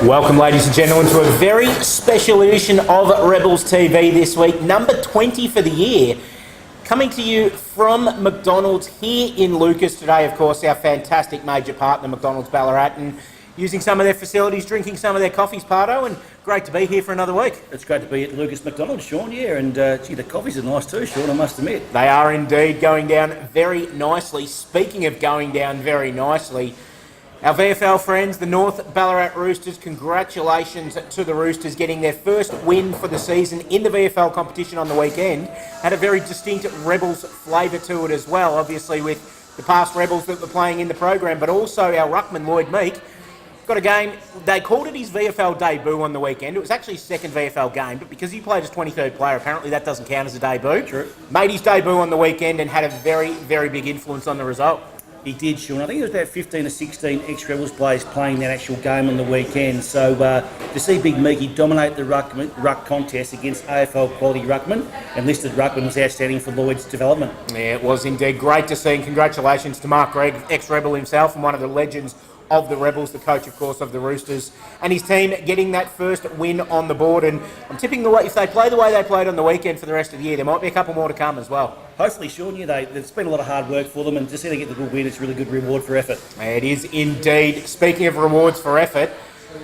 Welcome, ladies and gentlemen, to a very special edition of Rebels TV this week, number 20 for the year. Coming to you from McDonald's here in Lucas today, of course, our fantastic major partner, McDonald's Ballarat, and using some of their facilities, drinking some of their coffees, Parto, and great to be here for another week. It's great to be at Lucas McDonald, Shaun, yeah, and gee, the coffees are nice too, Shaun, I must admit. They are indeed going down very nicely. Speaking of going down very nicely, our VFL friends, the North Ballarat Roosters, congratulations to the Roosters getting their first win for the season in the VFL competition on the weekend. Had a very distinct Rebels flavour to it as well, obviously with the past Rebels that were playing in the program, but also our ruckman Lloyd Meek. Got a game, they called it his VFL debut on the weekend. It was actually his second VFL game, but because he played as 23rd player, apparently that doesn't count as a debut. True. Made his debut on the weekend and had a very, very big influence on the result. He did, Shaun. I think there was about 15 or 16 ex-Rebels players playing that actual game on the weekend. So to see Big Meekie dominate the ruck contest against AFL quality ruckman and listed ruckman was outstanding for Lloyd's development. Yeah, it was indeed great to see, and congratulations to Mark Gregg, ex-Rebel himself and one of the legends of the Rebels, the coach, of course, of the Roosters, and his team getting that first win on the board. And I'm tipping the way, if they play the way they played on the weekend for the rest of the year, there might be a couple more to come as well. Hopefully, Shaun, yeah, there's been a lot of hard work for them, and to see them get the good win, it's a really good reward for effort. It is indeed. Speaking of rewards for effort,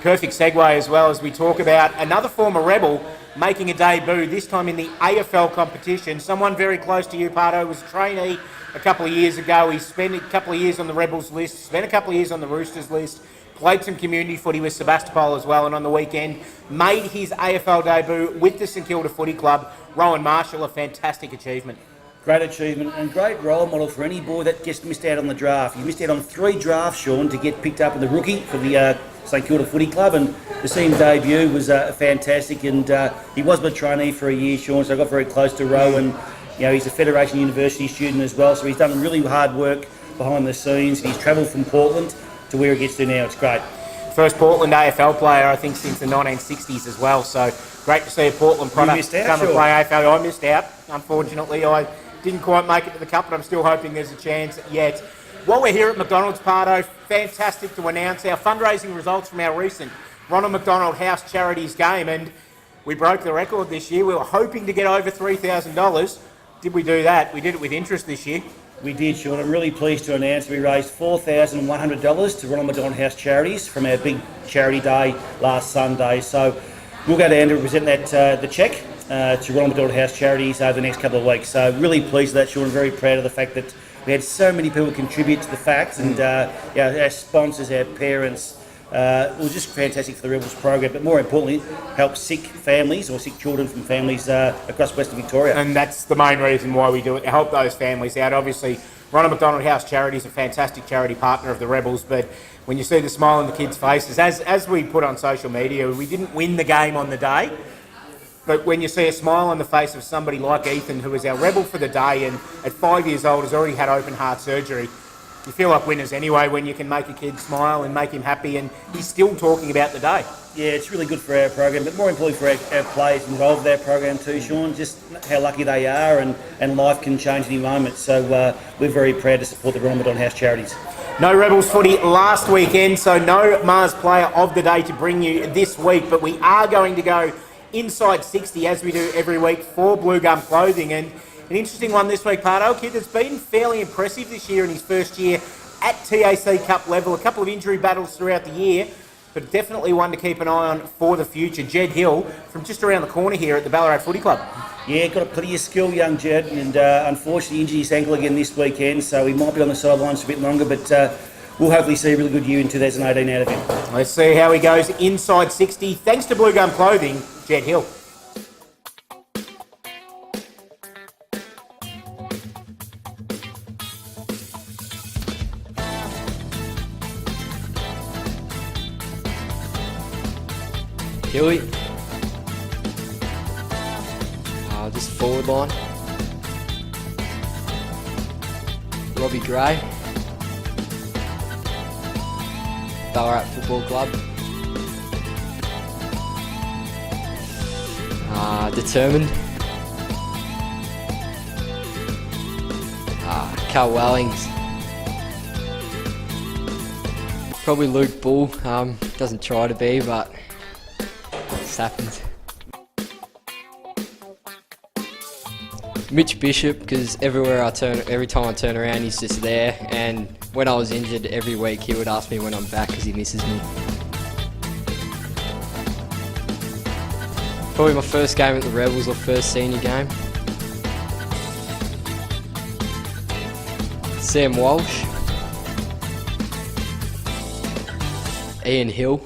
perfect segue as well as we talk about another former Rebel making a debut, this time in the AFL competition. Someone very close to you, Parto, was a trainee a couple of years ago. He spent a couple of years on the Rebels list, spent a couple of years on the Roosters list, played some community footy with Sebastopol as well, and on the weekend made his AFL debut with the St Kilda Footy Club. Rowan Marshall, a fantastic achievement. Great achievement and great role model for any boy that gets missed out on the draft. You missed out on 3 drafts, Shaun, to get picked up in the rookie for the St Kilda Footy Club, and to see him debut was fantastic. And he was a trainee for a year, Shaun, so I got very close to Rowan. You know, he's a Federation University student as well, so he's done really hard work behind the scenes. He's travelled from Portland to where he gets to now. It's great. First Portland AFL player, I think, since the 1960s as well. So great to see a Portland product come and play AFL. I missed out, unfortunately. I didn't quite make it to the Cup, but I'm still hoping there's a chance yet. While we're here at McDonald's, Parto, fantastic to announce our fundraising results from our recent Ronald McDonald House Charities game, and we broke the record this year. We were hoping to get over $3,000. Did we do that? We did it with interest this year. We did, Shaun. I'm really pleased to announce we raised $4,100 to Ronald McDonald House Charities from our big charity day last Sunday. So we'll go down to present that the cheque to Ronald McDonald House Charities over the next couple of weeks. So really pleased with that, Shaun. I'm very proud of the fact that we had so many people contribute to the fact, and our sponsors, our parents. It was just fantastic for the Rebels program, but more importantly, help sick families or sick children from families across Western Victoria. And that's the main reason why we do it, to help those families out. Obviously, Ronald McDonald House Charity is a fantastic charity partner of the Rebels, but when you see the smile on the kids' faces, as we put on social media, we didn't win the game on the day, but when you see a smile on the face of somebody like Ethan, who was our Rebel for the day and at 5 years old has already had open heart surgery, you feel like winners anyway when you can make a kid smile and make him happy, and he's still talking about the day. Yeah, it's really good for our program, but more importantly for our players involved with our program too, Shaun, just how lucky they are, and life can change any moment. So we're very proud to support the Ronald McDonald House Charities. No Rebels footy last weekend, so no Mars player of the day to bring you this week, but we are going to go inside 60 as we do every week for Bluegum Clothing. And an interesting one this week, Parto, a kid that's been fairly impressive this year in his first year at TAC Cup level. A couple of injury battles throughout the year, but definitely one to keep an eye on for the future. Jed Hill from just around the corner here at the Ballarat Footy Club. Yeah, got plenty of skill, young Jed, and unfortunately injured his ankle again this weekend, so he might be on the sidelines for a bit longer, but we'll hopefully see a really good year in 2018 out of him. Let's see how he goes inside 60. Thanks to Bluegum Clothing, Jed Hill. Hilly. Just forward line. Robbie Gray. Ballarat Football Club. Determined. Carl Wellings. Probably Luke Bull. Doesn't try to be, but it happens. Mitch Bishop, because every time I turn around, he's just there. And when I was injured, every week he would ask me when I'm back because he misses me. Probably my first game at the Rebels or first senior game. Sam Walsh. Ian Hill.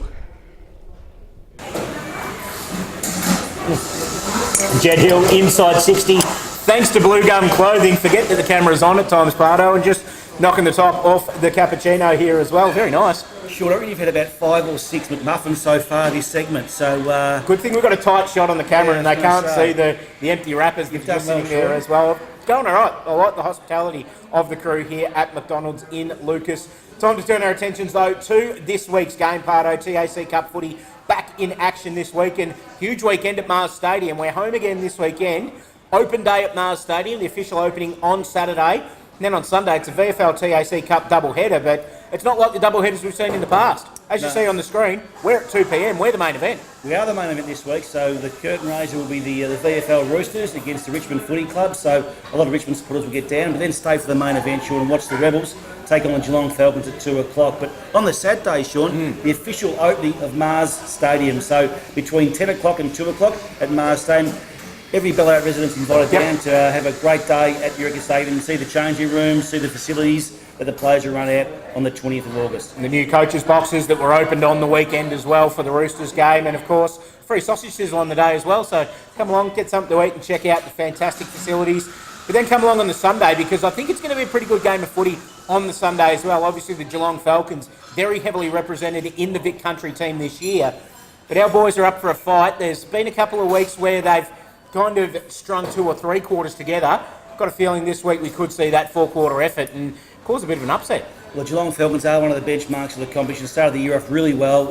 Jed Hill inside 60. Thanks to Bluegum Clothing. Forget that the camera's on at times, Parto, and just knocking the top off the cappuccino here as well. Very nice. Sure, I reckon you've had about 5 or 6 McMuffins so far this segment. So good thing we've got a tight shot on the camera, yeah, and they can't see the empty wrappers that are done sitting well, there Sean. as well. Going all right. I like the hospitality of the crew here at McDonald's in Lucas. Time to turn our attentions though to this week's game, Parto. TAC Cup footy back in action this week, and huge weekend at Mars Stadium. We're home again this weekend. Open day at Mars Stadium, the official opening on Saturday. And then on Sunday, it's a VFL TAC Cup doubleheader, but it's not like the doubleheaders we've seen in the past. As you see on the screen, we're at 2 p.m. We're the main event. we are the main event this week, so the curtain raiser will be the VFL Roosters against the Richmond Footy Club. So a lot of Richmond supporters will get down, but then stay for the main event, Sean, and watch the Rebels take on the Geelong Falcons at 2 o'clock. But on the Saturday, Sean, the official opening of Mars Stadium. So between 10 o'clock and 2 o'clock at Mars Stadium, every Ballarat resident's invited down to have a great day at Eureka Stadium, see the changing rooms, see the facilities that the players will run out on the 20th of August. And the new coaches' boxes that were opened on the weekend as well for the Roosters game, and of course, free sausage sizzle on the day as well. So come along, get something to eat and check out the fantastic facilities. But then come along on the Sunday, because I think it's going to be a pretty good game of footy on the Sunday as well. Obviously, the Geelong Falcons, very heavily represented in the Vic Country team this year. But our boys are up for a fight. There's been a couple of weeks where they've kind of strung 2 or 3 quarters together. Got a feeling this week we could see that 4-quarter effort and cause a bit of an upset. Well, Geelong Falcons are one of the benchmarks of the competition. Started the year off really well.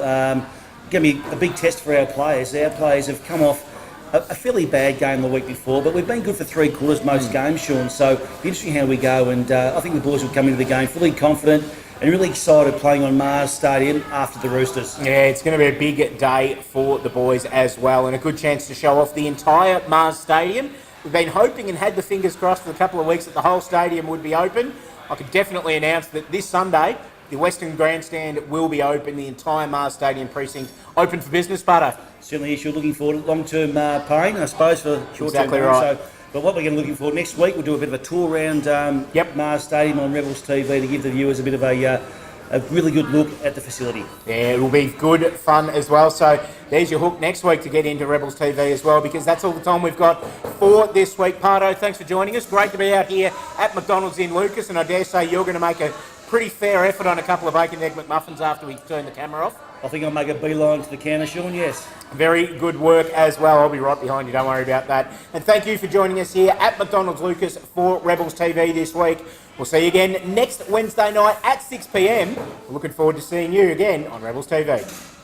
Going to be a big test for our players. Our players have come off a fairly bad game the week before, but we've been good for 3 quarters most games, Sean. So it'll be interesting how we go, and I think the boys will come into the game fully confident and really excited playing on Mars Stadium after the Roosters. Yeah, it's going to be a big day for the boys as well, and a good chance to show off the entire Mars Stadium. We've been hoping and had the fingers crossed for a couple of weeks that the whole stadium would be open. I could definitely announce that this Sunday, the Western Grandstand will be open, the entire Mars Stadium precinct open for business, Parto. Certainly, yes, you're looking forward to long-term pain, I suppose, for short-term Exactly pain. right. But what we're going to be looking for next week, we'll do a bit of a tour around Mars Stadium on Rebels TV to give the viewers a bit of a really good look at the facility. Yeah, it will be good fun as well. So there's your hook next week to get into Rebels TV as well, because that's all the time we've got for this week. Parto, thanks for joining us. Great to be out here at McDonald's in Lucas, and I dare say you're going to make a pretty fair effort on a couple of bacon egg McMuffins after we turn the camera off. I think I'll make a beeline to the counter, Sean, yes. Very good work as well. I'll be right behind you, don't worry about that. And thank you for joining us here at McDonald's Lucas for Rebels TV this week. We'll see you again next Wednesday night at 6 p.m. We're looking forward to seeing you again on Rebels TV.